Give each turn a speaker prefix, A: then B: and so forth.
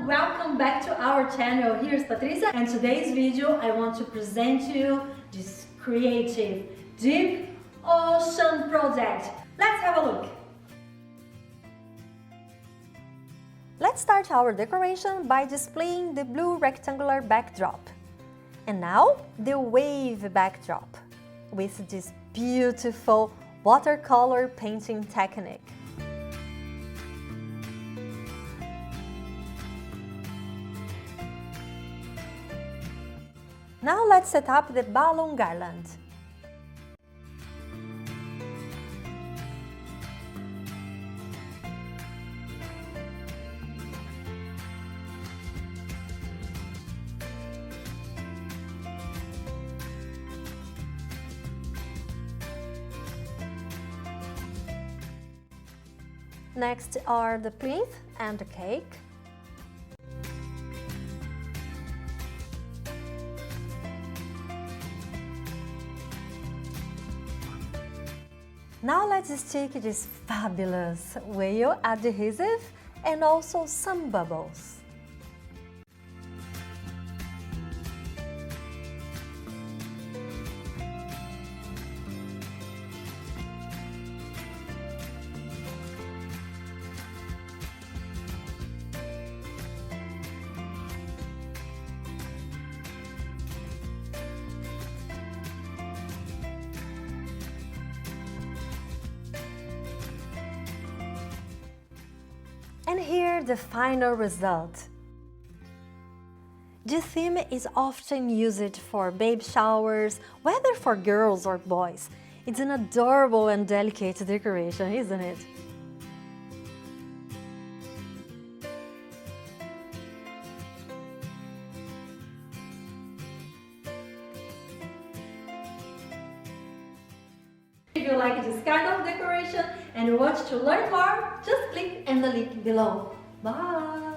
A: welcome back to our channel. Here's Patricia, and today's video I want to present to you this creative deep ocean project. Let's have a look. Let's start our decoration by displaying the blue rectangular backdrop. And now the wave backdrop with this beautiful watercolor painting technique. Now let's set up the balloon garland. Next are the plinth and the cake. Now let's stick this fabulous whale adhesive and also some bubbles. And here the final result. This theme is often used for baby showers, whether for girls or boys. It's an adorable and delicate decoration, isn't it? If you like this kind of decoration and want to learn more, just click on the link below. Bye!